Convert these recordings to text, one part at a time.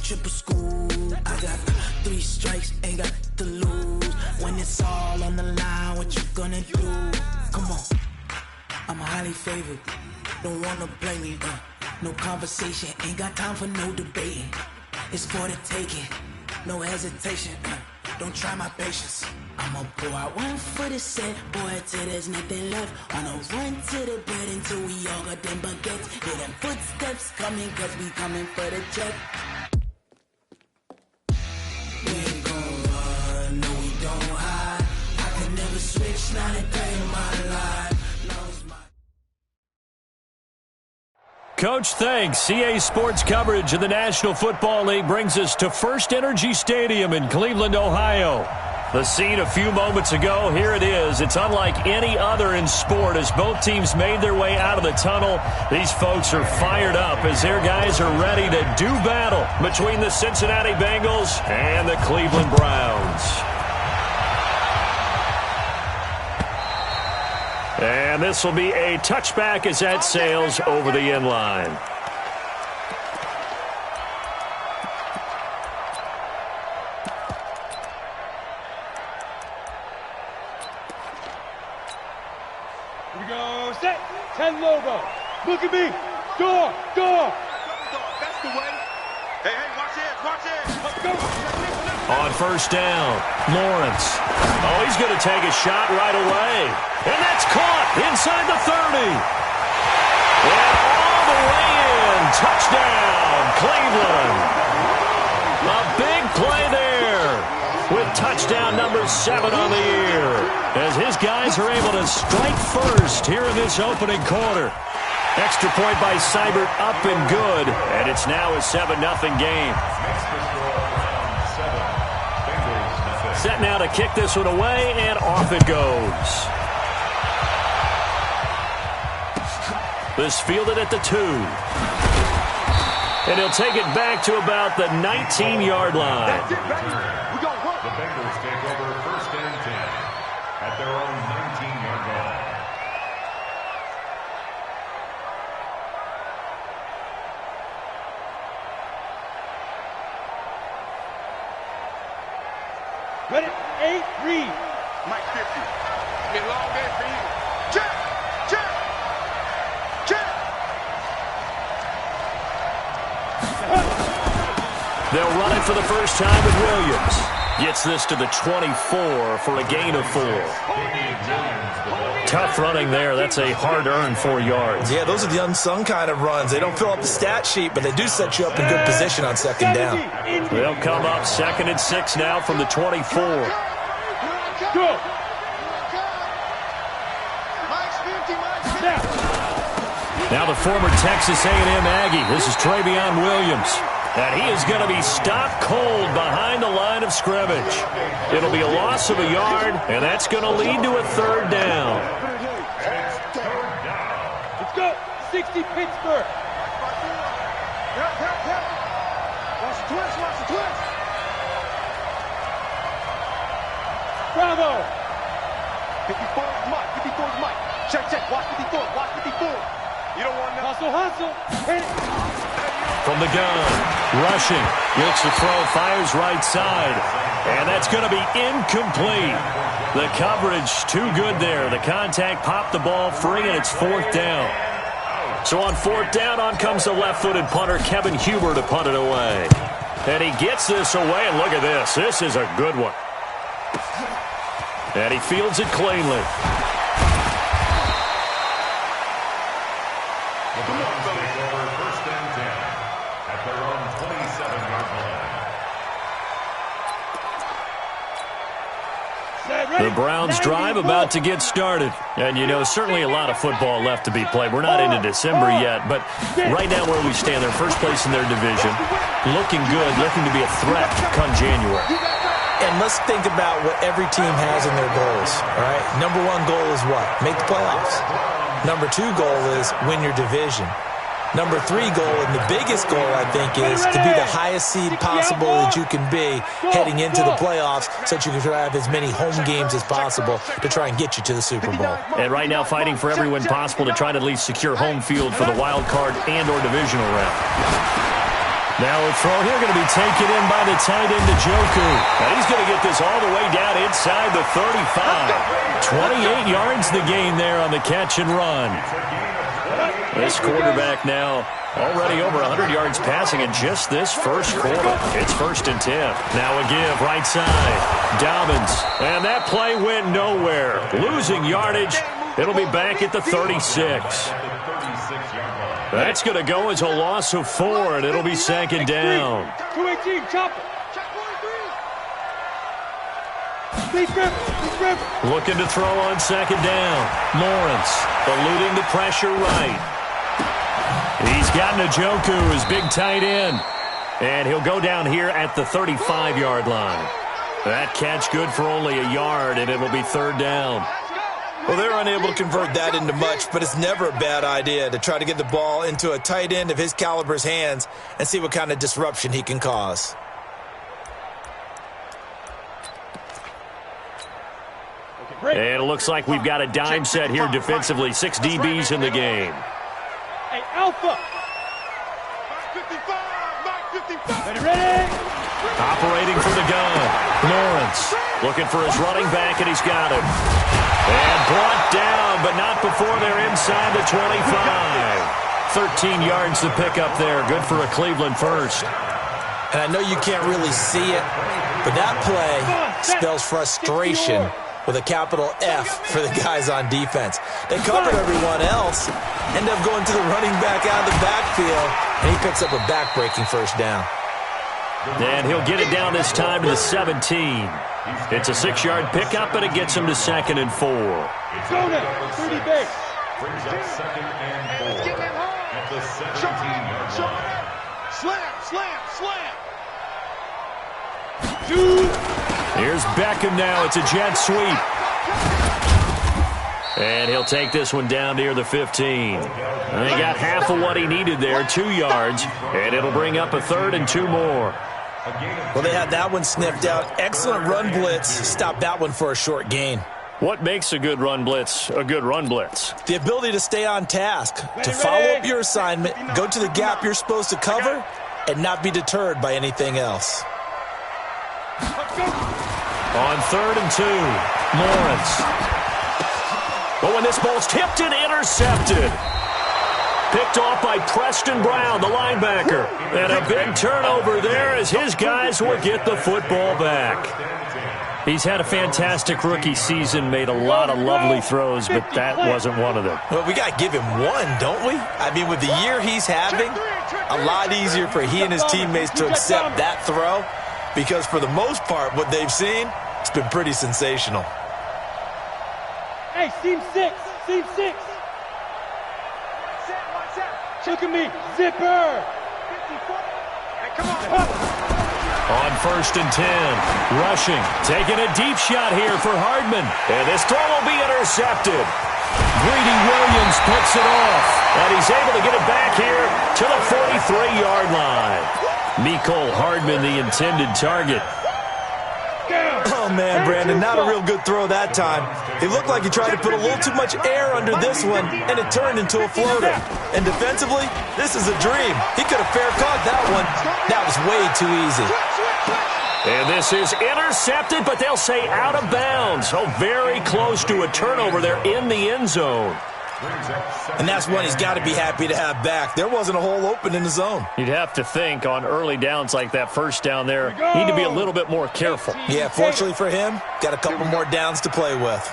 triple school. I got 3 strikes, ain't got to lose. When it's all on the line, what you gonna do? Come on, I'm highly favored. Don't wanna blame me, no conversation, ain't got time for no debating. It's for the taking, no hesitation, don't try my patience. I'ma pour out 1 for the set, boy, till there's nothing left. On a run to the bed until we all got them baguettes. Hear them footsteps coming, cause we coming for the check. We ain't gon' run, no we don't hide. I can never switch, not a day in my life. Coach, thanks. CA Sports coverage of the National Football League brings us to First Energy Stadium in Cleveland, Ohio. The scene a few moments ago, here it is. It's unlike any other in sport as both teams made their way out of the tunnel. These folks are fired up as their guys are ready to do battle between the Cincinnati Bengals and the Cleveland Browns. And this will be a touchback as that sails over the end line. Here we go, set, 10 logo. Look at me, door. That's the way. Hey, watch it. Let's go. On first down, Lawrence. Oh, he's going to take a shot right away. And that's caught inside the 30. And all the way in. Touchdown, Cleveland. A big play there with touchdown number 7 on the year as his guys are able to strike first here in this opening quarter. Extra point by Seibert up and good, and it's now a 7-0 game. Set now to kick this one away, and off it goes. This fielded at the 2. And he'll take it back to about the 19-yard line. That's it, baby. We gonna work. The Bengals take over first and 10 at their own 19-yard line. Ready? 8, read. Mike 50. Get long day for you. Check. They'll run it for the first time with Williams. Gets this to the 24 for a gain of 4. Tough running there. That's a hard-earned 4 yards. Yeah, those are the unsung kind of runs. They don't fill up the stat sheet, but they do set you up in good position on second down. They'll come up 2nd and 6 now from the 24. Go. Now the former Texas A&M Aggie. This is Travion Williams. And he is going to be stopped cold behind the line of scrimmage. It'll be a loss of a yard, and that's going to lead to a 3rd down. Let's go. 60 Pittsburgh. Watch the twist. Bravo. 54 is Mike. Check. Watch 54. You don't want no. Hustle. Hit it. From the gun, rushing, looks to throw, fires right side, and that's going to be incomplete. The coverage too good there. The contact popped the ball free, and it's 4th down. So on 4th down, on comes the left-footed punter, Kevin Huber, to punt it away. And he gets this away, and look at this. This is a good one. And he fields it cleanly. The Browns drive about to get started. And, you know, certainly a lot of football left to be played. We're not into December yet, but right now where we stand, they're first place in their division. Looking good, looking to be a threat come January. And let's think about what every team has in their goals, all right? Number 1 goal is what? Make the playoffs. Number 2 goal is win your division. Number 3 goal, and the biggest goal, I think, is to be the highest seed possible that you can be heading into the playoffs so that you can have as many home games as possible to try and get you to the Super Bowl. And right now fighting for every win possible to try to at least secure home field for the wild card and or divisional round. Now a throw here going to be taken in by the tight end, Njoku. And he's going to get this all the way down inside the 35. 28 yards the gain there on the catch and run. This quarterback now already over 100 yards passing in just this first quarter. It's 1st and 10. Now a give right side. Dobbins. And that play went nowhere. Losing yardage. It'll be back at the 36. That's going to go as a loss of 4, and it'll be 2nd down. 218, chop it. Looking to throw on 2nd down. Lawrence eluding the pressure right. He's got Njoku, his big tight end. And he'll go down here at the 35-yard line. That catch good for only a yard, and it'll be 3rd down. Well, they're unable to convert that into much, but it's never a bad idea to try to get the ball into a tight end of his caliber's hands and see what kind of disruption he can cause. And it looks like we've got a dime set here defensively. 6 DBs in the game. Hey, Alpha. 55. Ready? Operating for the gun. Lawrence looking for his running back, and he's got him. And brought down, but not before they're inside the 25. 13 yards to pick up there. Good for a Cleveland first. And I know you can't really see it, but that play spells frustration with a capital F for the guys on defense. They covered everyone else, end up going to the running back out of the backfield, and he picks up a back-breaking first down. And he'll get it down this time to the 17. It's a 6-yard pickup, and it gets him to 2nd and 4. Go now, 30 base. Brings up 2nd and 4 at the 17-yard line. Slam. Two. Here's Beckham now. It's a jet sweep. And he'll take this one down near the 15. And he got half of what he needed there, 2 yards. And it'll bring up a 3rd and 2 more. Well, they had that one sniffed out. Excellent run blitz. Stopped that one for a short gain. What makes a good run blitz a good run blitz? The ability to stay on task, to follow up your assignment, go to the gap you're supposed to cover, and not be deterred by anything else. On 3rd and 2, Lawrence. But when this ball's tipped and intercepted. Picked off by Preston Brown, the linebacker. And a big turnover there as his guys will get the football back. He's had a fantastic rookie season, made a lot of lovely throws, but that wasn't one of them. Well, we got to give him one, don't we? I mean, with the year he's having, a lot easier for he and his teammates to accept that throw because for the most part, what they've seen, it's been pretty sensational. Hey, seam 6. Look at me, zipper. Hey, come on. On 1st and 10, rushing, taking a deep shot here for Hardman. And this throw will be intercepted. Greedy Williams picks it off. And he's able to get it back here to the 43-yard line. Mecole Hardman, the intended target. Oh, man, Brandon, not a real good throw that time. It looked like he tried to put a little too much air under this one, and it turned into a floater. And defensively, this is a dream. He could have fair caught that one. That was way too easy. And this is intercepted, but they'll say out of bounds. So very close to a turnover there in the end zone. And that's one he's got to be happy to have back. There wasn't a hole open in the zone. You'd have to think on early downs like that first down there, need to be a little bit more careful. Yeah, fortunately for him, got a couple more downs to play with.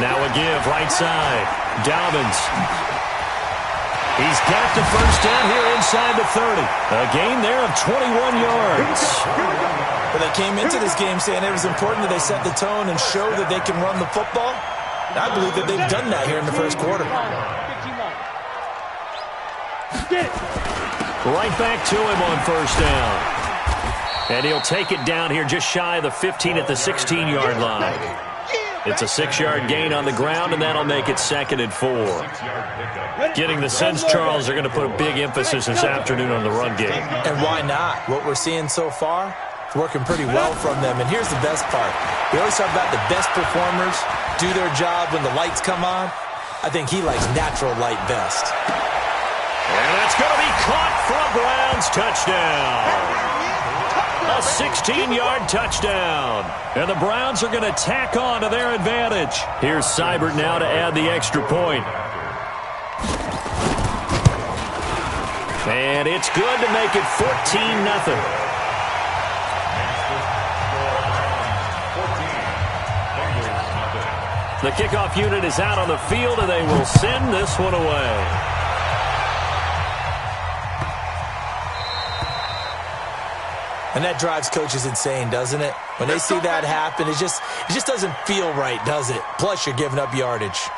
Now a give right side. Dobbins. He's got the first down here inside the 30. A gain there of 21 yards. But they came into this game saying it was important that they set the tone and show that they can run the football. I believe that they've done that here in the first quarter. Right back to him on first down. And he'll take it down here just shy of the 15 at the 16-yard line. It's a 6-yard gain on the ground, and that'll make it 2nd and 4. Getting the sense, Charles, they're going to put a big emphasis this afternoon on the run game. And why not? What we're seeing so far is working pretty well from them. And here's the best part. We always talk about the best performers do their job when the lights come on. I think he likes natural light best. And that's going to be caught for Browns touchdown. A 16-yard touchdown. And the Browns are going to tack on to their advantage. Here's Seibert now to add the extra point. And it's good to make it 14-0. The kickoff unit is out on the field, and they will send this one away. And that drives coaches insane, doesn't it? When they see that happen, it just doesn't feel right, does it? Plus, you're giving up yardage.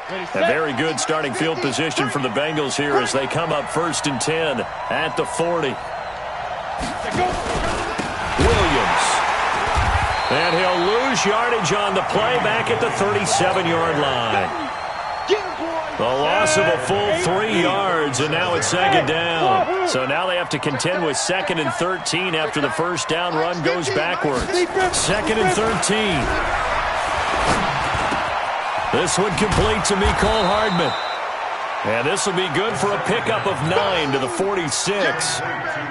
A very good starting field position for the Bengals here as they come up 1st and 10 at the 40. Williams. And he'll lose yardage on the play back at the 37-yard line. The loss of a full 3 yards, and now it's 2nd down. So now they have to contend with 2nd and 13 after the first down run goes backwards. 2nd and 13. This one complete to Mecole Hardman. And this will be good for a pickup of 9 to the 46.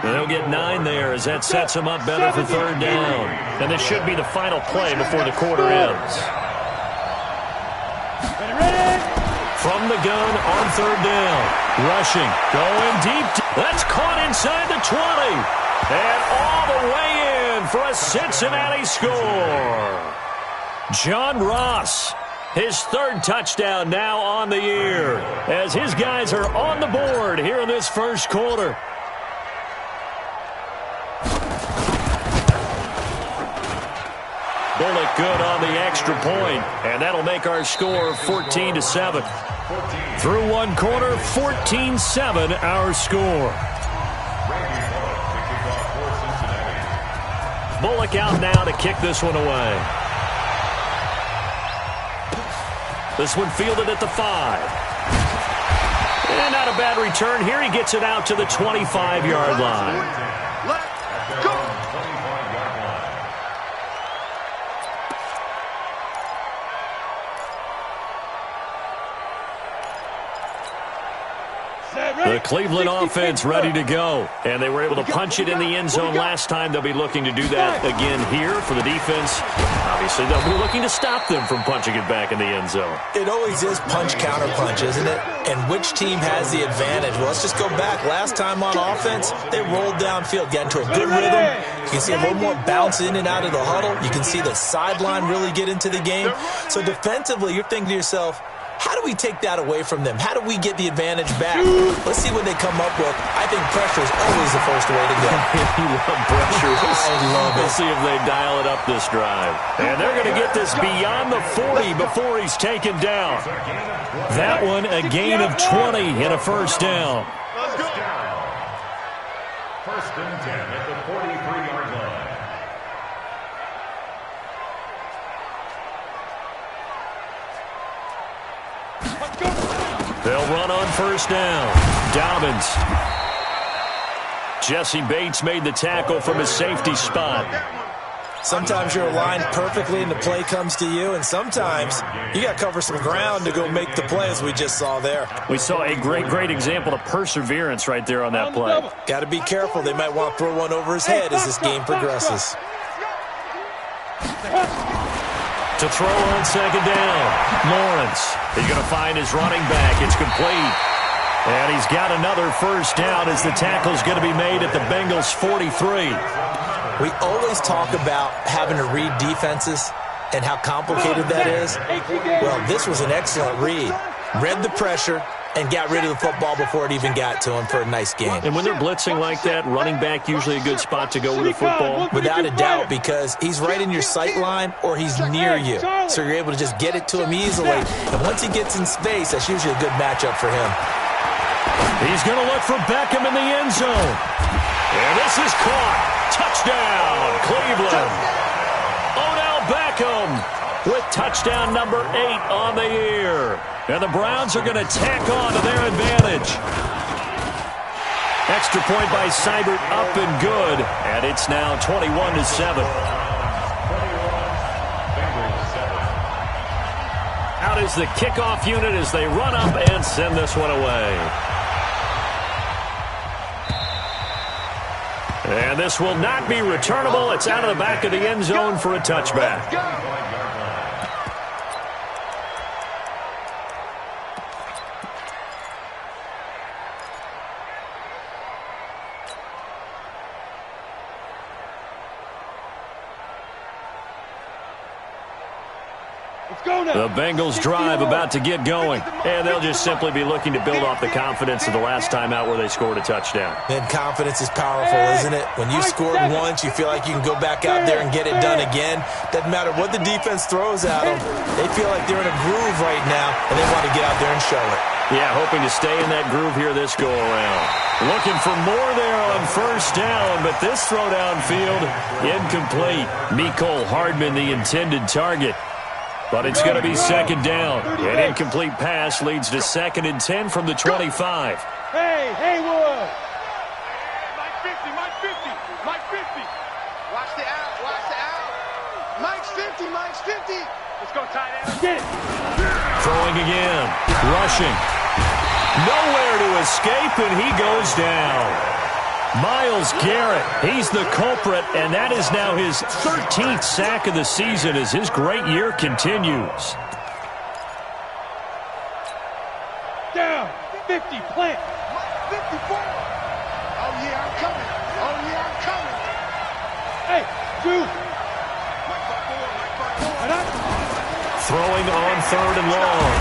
They'll get 9 there as that sets them up better for 3rd down. And this should be the final play before the quarter ends. From the gun on 3rd down. Rushing. Going deep. That's caught inside the 20. And all the way in for a Cincinnati score. John Ross. His 3rd touchdown now on the year as his guys are on the board here in this first quarter. Bullock good on the extra point, and that'll make our score 14-7. Through one quarter, 14-7 our score. Bullock out now to kick this one away. This one fielded at the 5. And not a bad return here. He gets it out to the 25-yard line. The Cleveland offense ready to go. And they were able to punch it in the end zone last time. They'll be looking to do that again here for the defense. Obviously, they'll be looking to stop them from punching it back in the end zone. It always is punch-counter-punch, isn't it? And which team has the advantage? Well, let's just go back. Last time on offense, they rolled downfield, got into a good rhythm. You can see a little more bounce in and out of the huddle. You can see the sideline really get into the game. So defensively, you're thinking to yourself, how do we take that away from them? How do we get the advantage back? Let's see what they come up with. I think pressure is always the first way to go. You love pressure. I love it. We'll see if they dial it up this drive. And they're going to get this beyond the 40 before he's taken down. That one, a gain of 20 and a first down. First and 10 at the 43-yard line. They'll run on first down. Dobbins. Jesse Bates made the tackle from his safety spot. Sometimes you're aligned perfectly and the play comes to you, and sometimes you got to cover some ground to go make the play, as we just saw there. We saw a great example of perseverance right there on that play. Got to be careful. They might want to throw one over his head as this game progresses. To throw on second down, Lawrence. He's going to find his running back. It's complete. And he's got another first down as the tackle's going to be made at the Bengals' 43. We always talk about having to read defenses and how complicated that is. Well, this was an excellent read. Read the pressure and got rid of the football before it even got to him for a nice game. And when they're blitzing like that, running back usually a good spot to go with the football? Without a doubt, because he's right in your sight line or he's near you. So you're able to just get it to him easily. And once he gets in space, that's usually a good matchup for him. He's going to look for Beckham in the end zone. And this is caught. Touchdown, Cleveland. Odell Beckham with touchdown number 8 on the year. And the Browns are going to tack on to their advantage. Extra point by Seibert, up and good. And it's now 21-7. Out is the kickoff unit as they run up and send this one away. And this will not be returnable. It's out of the back of the end zone for a touchback. The Bengals drive about to get going, and they'll just simply be looking to build off the confidence of the last time out where they scored a touchdown. And confidence is powerful, isn't it? When you scored once, you feel like you can go back out there and get it done again. Doesn't matter what the defense throws at them. They feel like they're in a groove right now, and they want to get out there and show it. Yeah, hoping to stay in that groove here this go-around. Looking for more there on first down, but this throw downfield, incomplete. Mecole Hardman, the intended target. But it's going to be second down. An incomplete pass leads to 2nd and 10 from the 25. Hey, Haywood! Mike 50, Mike 50, Mike 50. Watch the out, watch the out. Mike's 50, Mike's 50. Let's go, tight end. Get it. Throwing again. Rushing. Nowhere to escape, and he goes down. Myles Garrett, he's the culprit, and that is now his 13th sack of the season as his great year continues. Down, 50, plant. 54. Oh, yeah, I'm coming. Oh, yeah, I'm coming. Hey, two. Throwing on 3rd and long.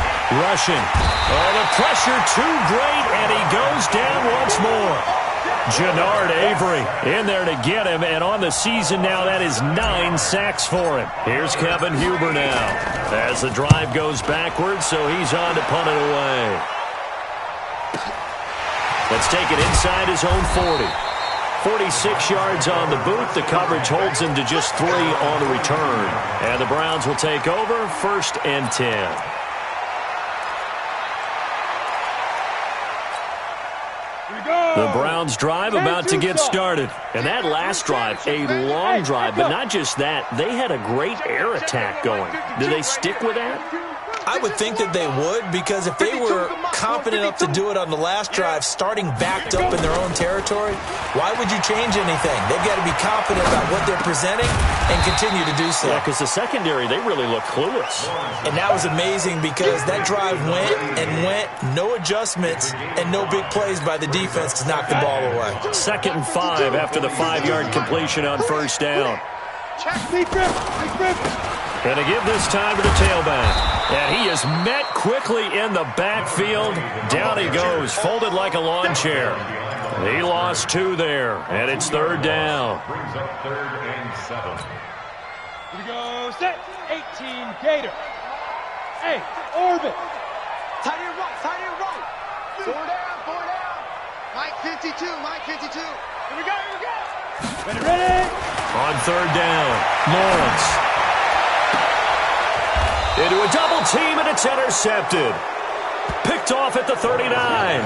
Rushing. Oh, the pressure too great, and he goes down once more. Jannard Avery in there to get him, and on the season now, that is 9 sacks for him. Here's Kevin Huber now as the drive goes backwards, so he's on to punt it away. Let's take it inside his own 40. 46 yards on the boot. The coverage holds him to just 3 on the return. And the Browns will take over 1st and 10. The Browns drive about to get started. And that last drive, a long drive, but not just that. They had a great air attack going. Did they stick with that? I would think that they would, because if they were confident enough to do it on the last drive, starting backed up in their own territory, why would you change anything? They've got to be confident about what they're presenting and continue to do so. Yeah, because the secondary, they really look clueless. And that was amazing because that drive went and went, no adjustments, and no big plays by the defense to knock the ball away. 2nd and 5 after the 5-yard completion on first down. Going to give this time to the tailback. And he is met quickly in the backfield. Down he goes, folded like a lawn chair. He lost 2 there, and it's 3rd down. Brings up 3rd and 7. Here we go, set, 18, Gator. Hey, orbit. Tight end right. 4 down. Mike 52, Mike 52. Here we go. Ready. On 3rd down, Lawrence. Into a double team, and it's intercepted. Picked off at the 39.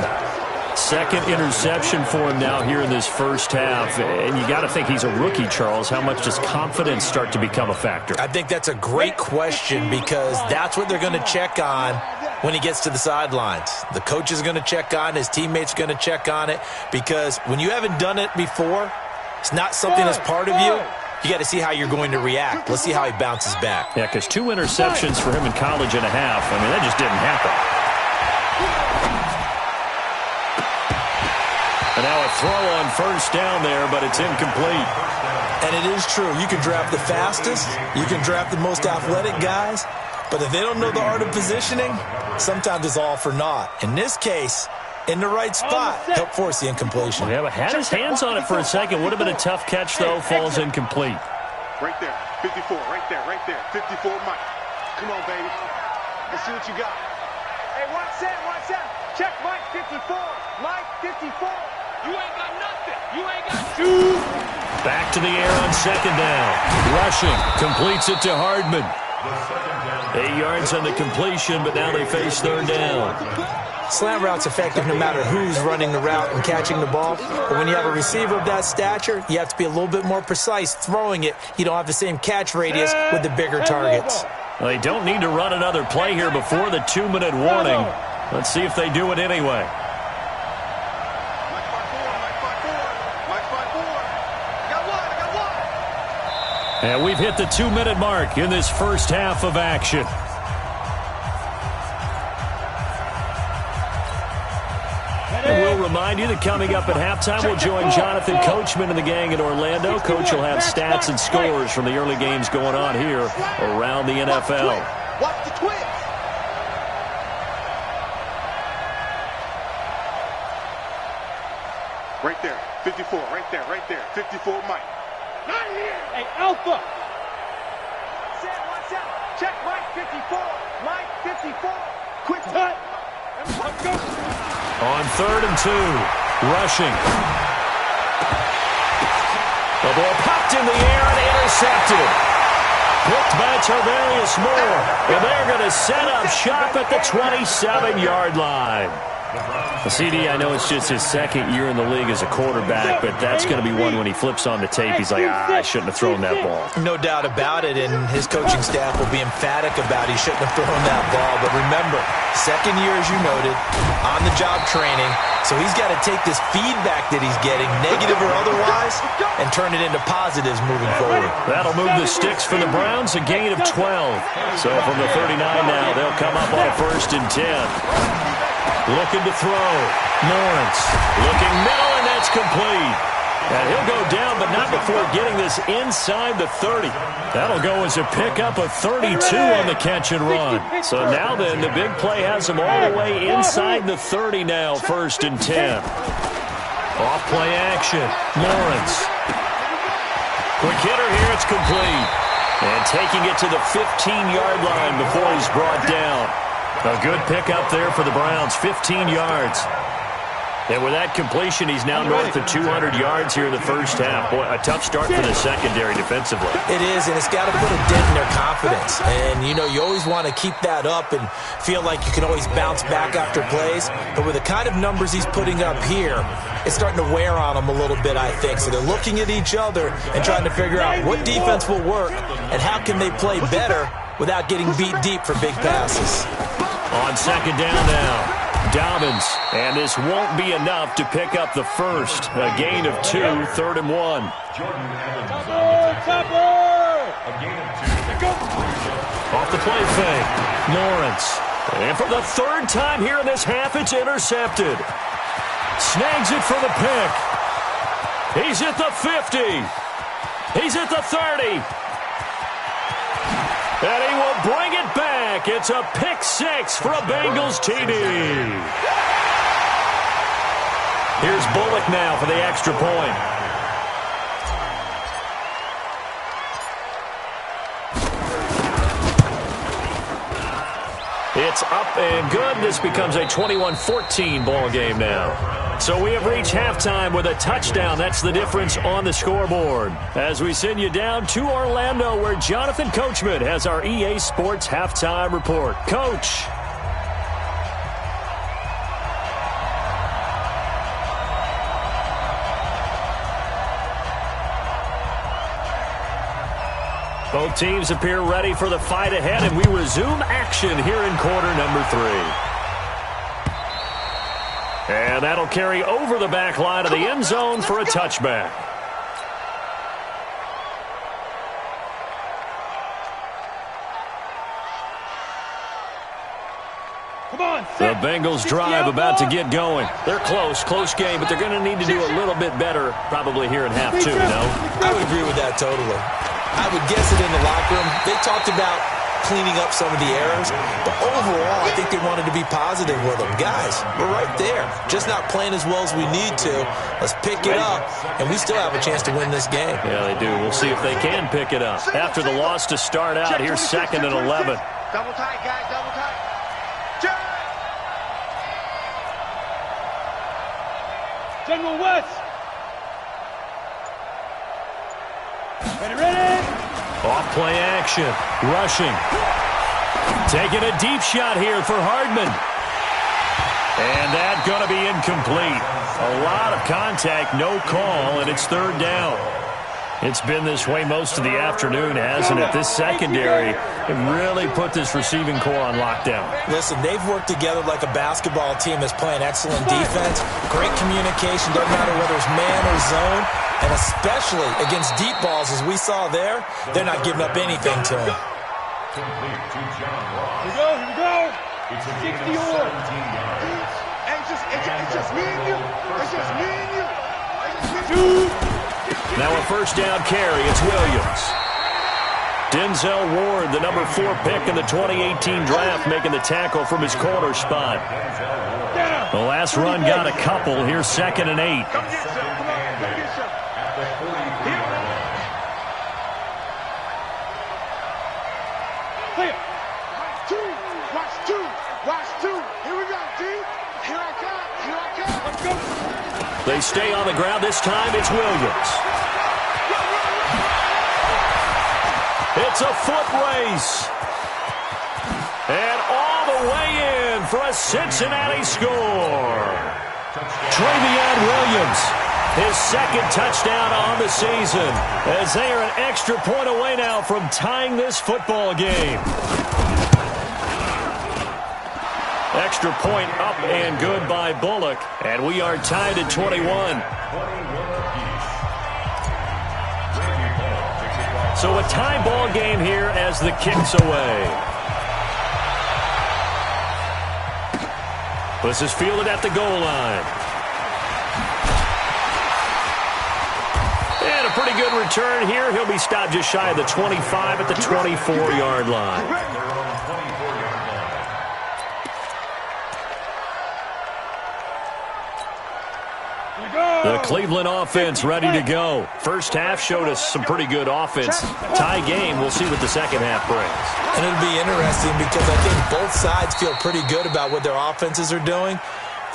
2nd interception for him now here in this first half. And you got to think he's a rookie, Charles. How much does confidence start to become a factor? I think that's a great question because that's what they're going to check on when he gets to the sidelines. The coach is going to check on, his teammates are going to check on it, because when you haven't done it before, it's not something that's part of you. You got to see how you're going to react. Let's see how he bounces back. Yeah, because 2 interceptions for him in college and a half. I mean, that just didn't happen. And now a throw on first down there, but it's incomplete. And it is true. You can draft the fastest. You can draft the most athletic guys. But if they don't know the art of positioning, sometimes it's all for naught. In this case, in the right spot, help force the incompletion. Yeah, but had his hands on it for a second. Would have been a tough catch, though. Falls incomplete. Right there, 54, right there. 54, Mike. Come on, baby. Let's see what you got. Hey, watch that. Check Mike 54. Mike 54. You ain't got nothing. You ain't got two. Back to the air on 2nd down. Rushing. Completes it to Hardman. 8 yards on the completion, but now they face 3rd down. Slant route's effective no matter who's running the route and catching the ball. But when you have a receiver of that stature, you have to be a little bit more precise throwing it. You don't have the same catch radius with the bigger targets. Well, they don't need to run another play here before the 2-minute warning. Let's see if they do it anyway. And we've hit the 2-minute mark in this first half of action. And we'll remind you that coming up at halftime, we'll join Jonathan Coachman and the gang in Orlando. Coach will have stats and scores from the early games going on here around the NFL. Watch the twist. Right there, 54, right there, 54, Mike. Not here. Hey, Alpha. Watch out. Check Mike 54. Mike 54. Quick cut. On 3rd and 2, rushing. The ball popped in the air and intercepted. Picked by Tarvarius Moore. And they're going to set up shop at the 27-yard line. CD, I know it's just his second year in the league as a quarterback, but that's going to be one when he flips on the tape. He's like, I shouldn't have thrown that ball. No doubt about it, and his coaching staff will be emphatic about he shouldn't have thrown that ball. But remember, second year, as you noted, on-the-job training, so he's got to take this feedback that he's getting, negative or otherwise, and turn it into positives moving forward. That'll move the sticks for the Browns, a gain of 12. So from the 39 now, they'll come up on a 1st and 10. Looking to throw. Lawrence looking middle, and that's complete. And he'll go down, but not before getting this inside the 30. That'll go as a pickup of 32 on the catch and run. So now then, the big play has him all the way inside the 30 now, 1st and 10. Off play action. Lawrence. Quick hitter here, it's complete. And taking it to the 15-yard line before he's brought down. A good pickup there for the Browns, 15 yards. And with that completion, he's now north of 200 yards here in the first half. Boy, a tough start for the secondary defensively. It is, and it's got to put a dent in their confidence. And, you know, you always want to keep that up and feel like you can always bounce back after plays. But with the kind of numbers he's putting up here, it's starting to wear on them a little bit, I think. So they're looking at each other and trying to figure out what defense will work and how can they play better without getting beat deep for big passes. On 2nd down now. Dobbins, and this won't be enough to pick up the first. A gain of 2, 3rd and 1. Jordan Evans Off the play fake. Lawrence. And for the 3rd time here in this half, it's intercepted. Snags it for the pick. He's at the 50. He's at the 30. And he will bring it back. It's a pick 6 for a Bengals TD. Here's Bullock now for the extra point. It's up and good. This becomes a 21-14 ball game now. So we have reached halftime with a touchdown. That's the difference on the scoreboard. As we send you down to Orlando, where Jonathan Coachman has our EA Sports halftime report. Coach. Both teams appear ready for the fight ahead, and we resume action here in quarter number 3. And that'll carry over the back line of the end zone for a touchback. The Bengals drive about to get going. They're close game, but they're going to need to do a little bit better probably here in half 2, no? I would agree with that totally. I would guess it in the locker room. They talked about cleaning up some of the errors, but overall, I think they wanted to be positive with them. Guys, we're right there. Just not playing as well as we need to. Let's pick it up, and we still have a chance to win this game. Yeah, they do. We'll see if they can pick it up. After the loss to start out, here's 2nd and 11. Double tight, guys, double tight. General West. Ready. Off play action. Rushing. Taking a deep shot here for Hardman. And that's going to be incomplete. A lot of contact, no call, and it's 3rd down. It's been this way most of the afternoon, hasn't it? This secondary really put this receiving core on lockdown. Listen, they've worked together like a basketball team that's playing excellent defense. Great communication. Doesn't matter whether it's man or zone. And especially against deep balls, as we saw there, they're not giving up anything to him. Complete to John Ross. Here we go. It's a 60 gain of or. 17 yards. It's just me and you. It's just me and you. Now a first down carry. It's Williams. Denzel Ward, the number 4 pick in the 2018 draft, making the tackle from his corner spot. The last run got a couple. Here's 2nd and 8. Come get some. Come on. Come get some. At the 43-yard line. Clear. Watch two. Watch two. Here we go, D. Here I come. Here I come. Let's go. They stay on the ground. This time it's Williams. It's a foot race. And all the way in for a Cincinnati score. Travion Williams, his 2nd touchdown on the season, as they are an extra point away now from tying this football game. Extra point up and good by Bullock, and we are tied at 21. So a tie ball game here as the kick's away. This is fielded at the goal line. And a pretty good return here. He'll be stopped just shy of the 25 at the 24-yard line. The Cleveland offense ready to go. First half showed us some pretty good offense. Tie game. We'll see what the second half brings. And it'll be interesting because I think both sides feel pretty good about what their offenses are doing.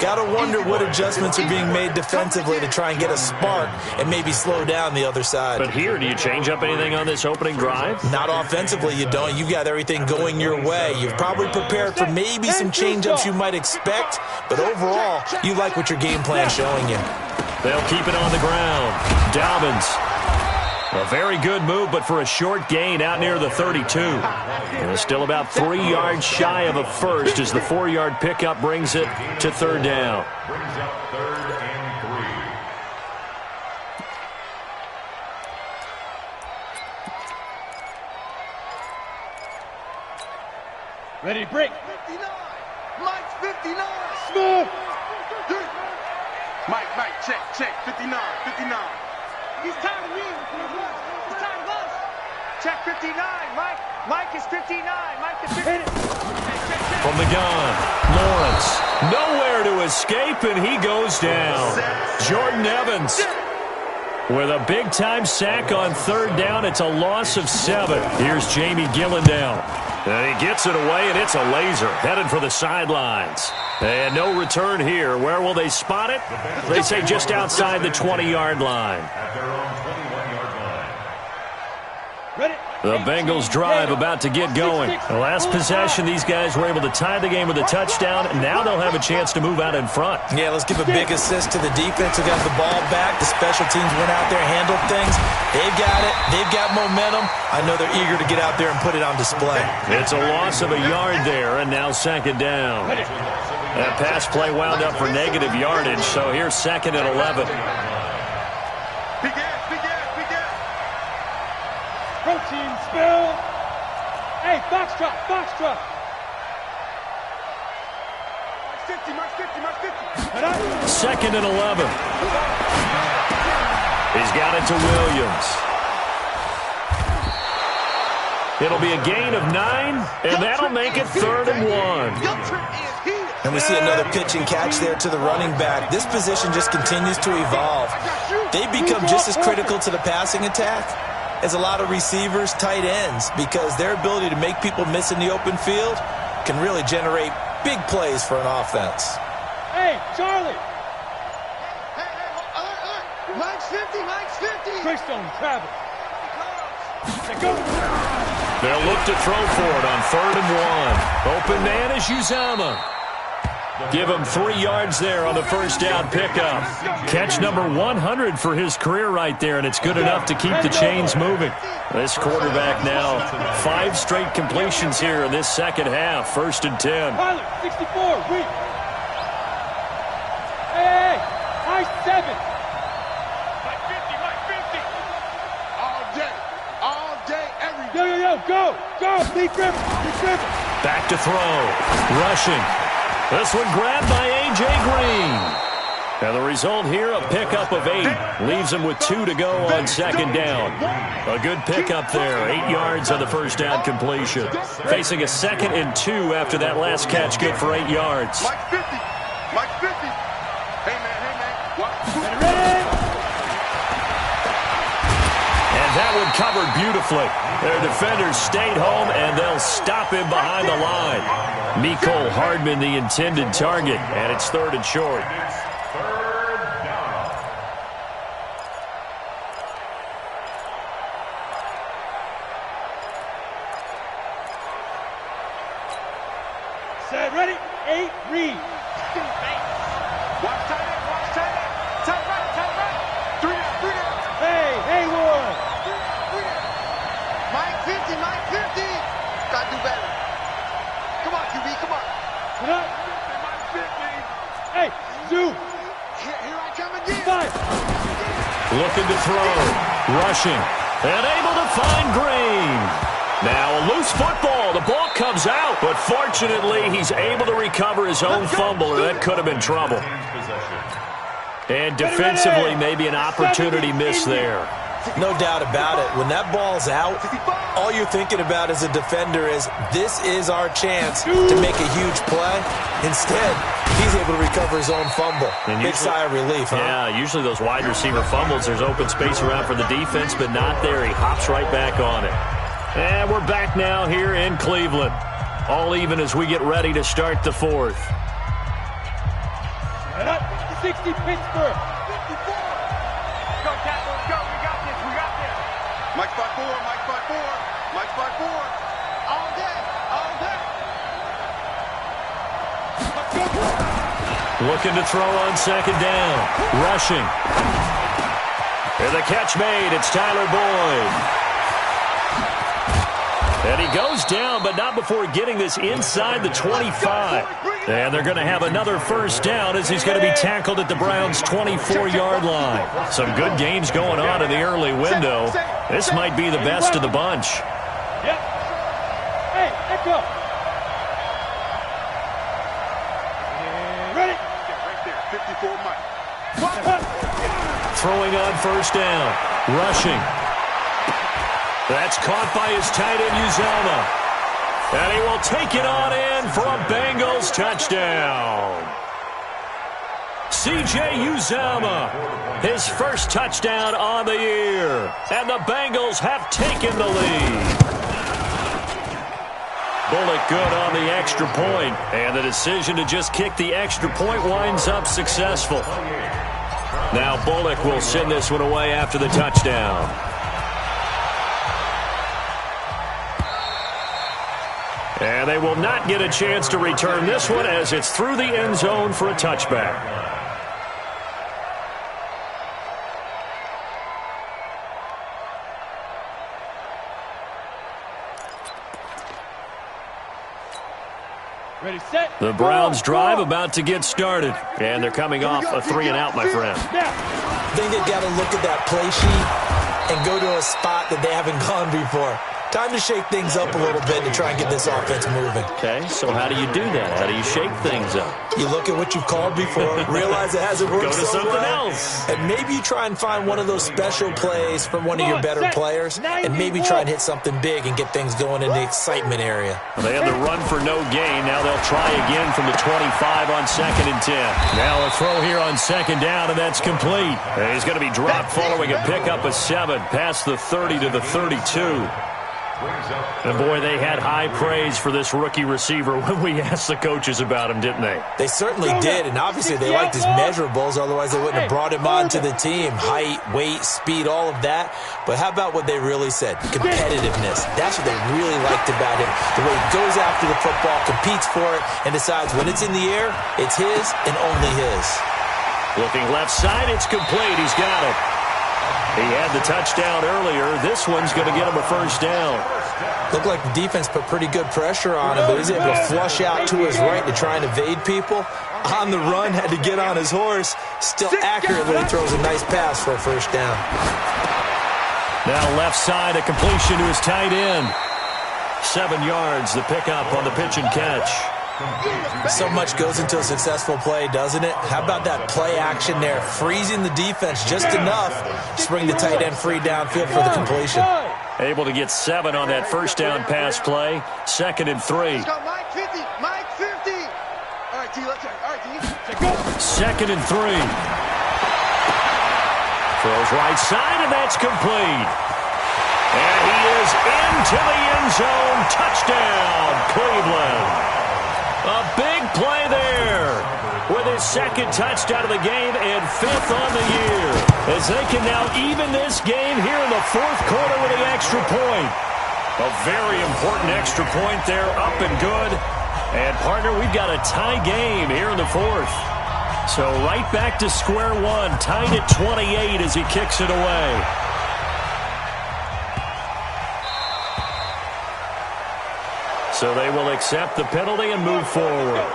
Got to wonder what adjustments are being made defensively to try and get a spark and maybe slow down the other side. But here, do you change up anything on this opening drive? Not offensively, you don't. You've got everything going your way. You've probably prepared for maybe some change-ups you might expect, but overall, you like what your game plan's showing you. They'll keep it on the ground. Dobbins. A very good move, but for a short gain out near the 32. And still about 3 yards shy of a first as the 4-yard pickup brings it to 3rd down. Brings up 3rd and 3. Ready, break. 59. Mike's 59. Smooth. Mike, check. 59. He's tired of me. He's tired of us. Check 59. Mike is 59. Mike is 59. From the gun, Lawrence. Nowhere to escape, and he goes down. Jordan Evans with a big-time sack on 3rd down. It's a loss of 7. Here's Jamie Gillandale. And he gets it away, and it's a laser headed for the sidelines. And no return here. Where will they spot it? They say just outside the 20-yard line. At their own 21-yard line. Ready. The Bengals drive about to get going. The last possession, these guys were able to tie the game with a touchdown. Now they'll have a chance to move out in front. Yeah, let's give a big assist to the defense who got the ball back. The special teams went out there, handled things. They've got it. They've got momentum. I know they're eager to get out there and put it on display. It's a loss of a yard there, and now 2nd down. That pass play wound up for negative yardage, so here's 2nd and 11. Big ass. Protein spill. Hey, box drop. Mike's 50. 2nd and 11. He's got it to Williams. It'll be a gain of 9, and that'll make it 3rd and 1. And we see another pitch and catch there to the running back. This position just continues to evolve. They've become just as critical to the passing attack as a lot of receivers, tight ends, because their ability to make people miss in the open field can really generate big plays for an offense. Hey, Charlie. Hey, Mike's 50. Greystone, Travis. Let's go. They'll look to throw for it on 3rd and 1. Open man is Uzama. Give him 3 yards there on the first down pickup. Catch number 100 for his career right there, and it's good enough to keep the chains moving. This quarterback now 5 straight completions here in this second half. 1st and 10. Pilot, 64, weak. Hey, nice 7. Mike 50, Mike Back to throw. Rushing. This one grabbed by A.J. Green. And the result here, a pickup of 8. Leaves him with 2 to go on second down. A good pickup there. 8 yards on the first down completion. Facing a 2nd and 2 after that last catch. Good for 8 yards. Mike 50. Mike 50. Hey, man. What? And that one covered beautifully. Their defenders stayed home, and they'll stop him behind the line. Mecole Hardman, the intended target, and it's 3rd and short. Set, ready, 8, read. Watch tight end. Watch tight end. Tight right. 3 down. 3 down. Hey, Haywood. 3 down. Mike 50, Mike 50. Gotta do better. Come on, QB, come on. Get up. Mike 50. Hey, Stu. Here I come again. 5. Looking to throw. Rushing. And able to find Green. Now a loose football. The ball comes out. But fortunately, he's able to recover his own fumble, or that could have been trouble. And defensively, maybe an opportunity miss there. No doubt about it. When that ball's out, all you're thinking about as a defender is, this is our chance to make a huge play. Instead, he's able to recover his own fumble. Big sigh of relief, huh? Yeah, usually those wide receiver fumbles, there's open space around for the defense, but not there. He hops right back on it. And we're back now here in Cleveland. All even as we get ready to start the 4th. Set up, 60 Pittsburgh. 54. Go, Cowboys, go. We got this. We got this. Mike 5-4. Mike 5-4. Mike 5-4. All day, all day. Looking to throw on second down. Rushing. And the catch made. It's Tyler Boyd. And he goes down, but not before getting this inside the 25. And they're going to have another first down as he's going to be tackled at the Browns' 24-yard line. Some good games going on in the early window. This might be the best of the bunch. Yep. Hey, echo. Ready? Right there. 54 Mike. Throwing on first down. Rushing. That's caught by his tight end, Uzomah. And he will take it on in for a Bengals touchdown. C.J. Uzomah, his first touchdown on the year. And the Bengals have taken the lead. Bullock good on the extra point. And the decision to just kick the extra point winds up successful. Now Bullock will send this one away after the touchdown. And they will not get a chance to return this one as it's through the end zone for a touchback. Ready, set. The Browns drive about to get started. And they're coming off a 3-and-out, my friend. I think they've got to look at that play sheet and go to a spot that they haven't gone before. Time to shake things up a little bit to try and get this offense moving. Okay, so how do you do that? How do you shake things up? You look at what you've called before, realize it hasn't worked Go to so something well, else. and maybe you try and find one of those special plays from one of your better players, and maybe try and hit something big and get things going in the excitement area. Well, they had the run for no gain. Now they'll try again from the 25 on 2nd and 10. Now a throw here on second down, and that's complete. And he's going to be dropped following a pickup of 7 past the 30 to the 32. And, boy, they had high praise for this rookie receiver when we asked the coaches about him, didn't they? They certainly did, and obviously they liked his measurables, otherwise they wouldn't have brought him onto the team. Height, weight, speed, all of that. But how about what they really said? Competitiveness. That's what they really liked about him. The way he goes after the football, competes for it, and decides when it's in the air, it's his and only his. Looking left side, it's complete. He's got it. He had the touchdown earlier. This one's going to get him a first down. Looked like the defense put pretty good pressure on him, but he's able to flush out to his right to try and evade people. On the run, had to get on his horse. Still accurately throws a nice pass for a first down. Now left side, a completion to his tight end. 7 yards, the pickup on the pitch and catch. So much goes into a successful play, doesn't it? How about that play action there? Freezing the defense just enough to bring the tight end free downfield for the completion. Able to get 7 on that first down pass play. 2nd and 3. Let's go, Mike 50. Mike 50. All right, T. Let's go. All right, T. 2nd and 3. Throws right side, and that's complete. And he is into the end zone. Touchdown, Cleveland. A big play there with his 2nd touchdown of the game and 5th on the year, as they can now even this game here in the 4th quarter with the extra point. A very important extra point there, up and good. And, partner, we've got a tie game here in the 4th. So right back to square one, tied at 28 as he kicks it away. So they will accept the penalty and move forward.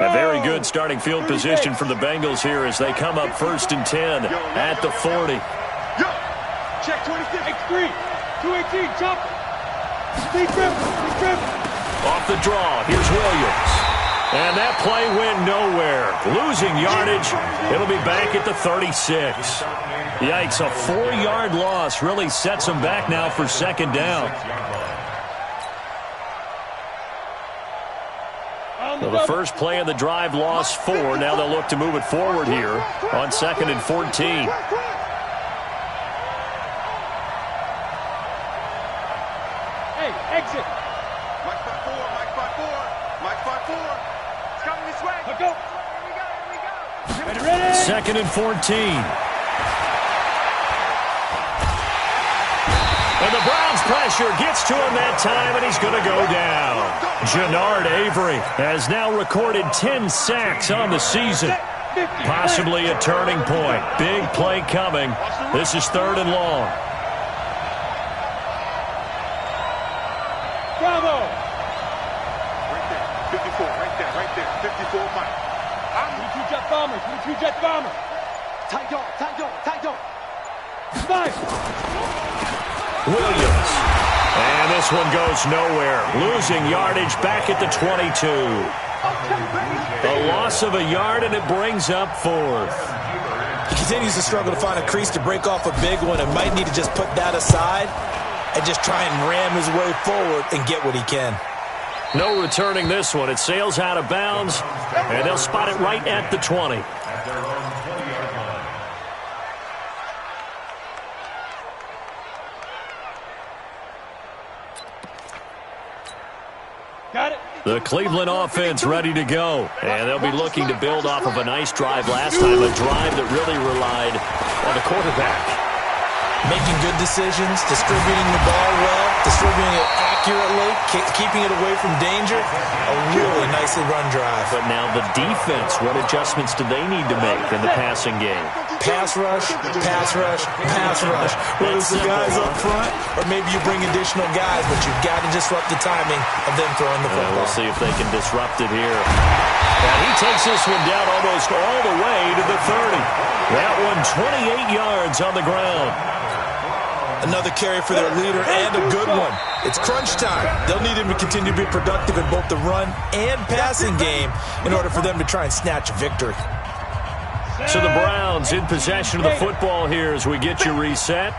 A very good starting field position for the Bengals here as they come up 1st and 10 at the 40. Check 26. X3. 218. Jump. Speed grip. Off the draw, here's Williams. And that play went nowhere. Losing yardage. It'll be back at the 36. Yikes, a 4-yard loss really sets them back now for 2nd down. So the first play of the drive lost 4. Now they'll look to move it forward here on 2nd and 14. Hey, exit. Mike 5-4. Mike 5-4. Mike 5-4. It's coming this way. Let's go. Here we go. Ready. 2nd and 14. And the Browns pressure gets to him that time, and he's going to go down. Jannard Avery has now recorded 10 sacks on the season. Possibly a turning point. Big play coming. This is 3rd and long. Bravo. Right there. 54, right there. 54, Mike. 22 jet bombers. 22 jet bombers. Tight dog. Five. Williams. And this one goes nowhere. Losing yardage back at the 22. A loss of a yard, and it brings up 4th. He continues to struggle to find a crease to break off a big one and might need to just put that aside and just try and ram his way forward and get what he can. No returning this one. It sails out of bounds, and they'll spot it right at the 20. Got it. The Cleveland offense ready to go. And they'll be looking to build off of a nice drive last time, a drive that really relied on the quarterback. Making good decisions, distributing the ball well, distributing it accurately, keeping it away from danger. A really nicely run drive. But now the defense, what adjustments do they need to make in the passing game? Pass rush, pass rush, pass rush. Whether it's the guys up front or maybe you bring additional guys, but you've got to disrupt the timing of them throwing the football. We'll see if they can disrupt it here. And he takes this one down almost all the way to the 30. That one 28 yards on the ground. Another carry for their leader and a good one. It's crunch time. They'll need him to continue to be productive in both the run and passing game in order for them to try and snatch a victory. So the Browns in possession of the football here as we get you reset.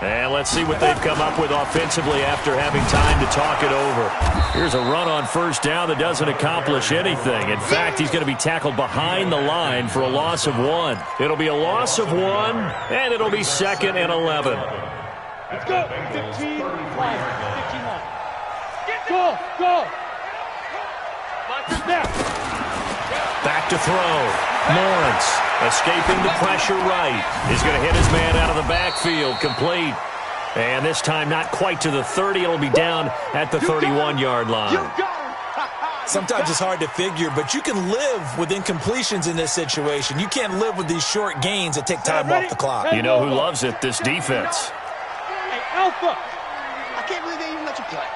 And let's see what they've come up with offensively after having time to talk it over. Here's a run on 1st down that doesn't accomplish anything. In fact, he's going to be tackled behind the line for a loss of 1. It'll be a loss of 1, and it'll be 2nd and 11. Let's go. 15 line. 15 line. Go. Now. Back to throw. Lawrence escaping the pressure right. He's going to hit his man out of the backfield. Complete. And this time not quite to the 30. It'll be down at the 31-yard line. Sometimes it's hard to figure, but you can live with incompletions in this situation. You can't live with these short gains that take time off the clock. You know who loves it? This defense. Hey, Alpha. I can't believe they even let you play.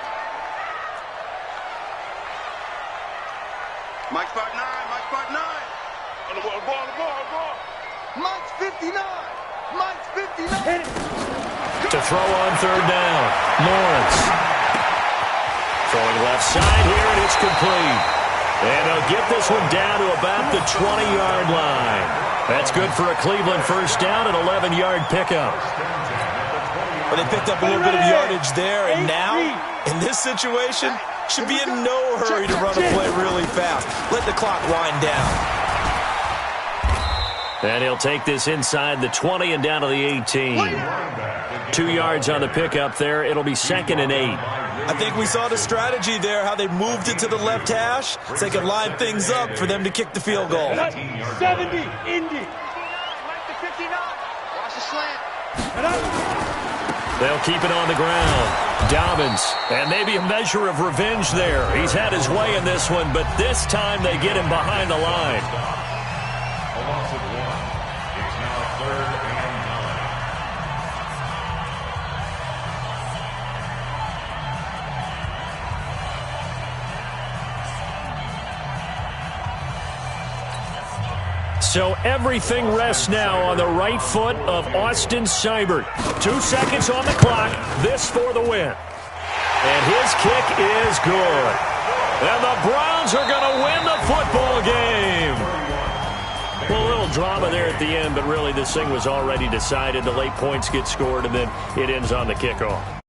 Mike's 5'9", Mike's 5'9". On the ball. Mike's 59. Mike's 59. To throw on third down, Lawrence. Throwing left side here, and it's complete. And they'll get this one down to about the 20-yard line. That's good for a Cleveland first down, an 11-yard pickup. Well, they picked up a little bit of yardage there, and now, in this situation, should be in no hurry to run a play really fast. Let the clock wind down. And he'll take this inside the 20 and down to the 18. 2 yards on the pickup there. It'll be 2nd and 8. I think we saw the strategy there, how they moved it to the left hash so they could line things up for them to kick the field goal. 70, Indy. Mike to 59. Watch the slant. They'll keep it on the ground. Dobbins, and maybe a measure of revenge there. He's had his way in this one, but this time they get him behind the line. A loss of 1. It's now 3rd and 9. So everything rests now on the right foot of Austin Seibert. 2 seconds on the clock. This for the win. And his kick is good. And the Browns are going to win the football game. Well, a little drama there at the end, but really this thing was already decided. The late points get scored, and then it ends on the kickoff.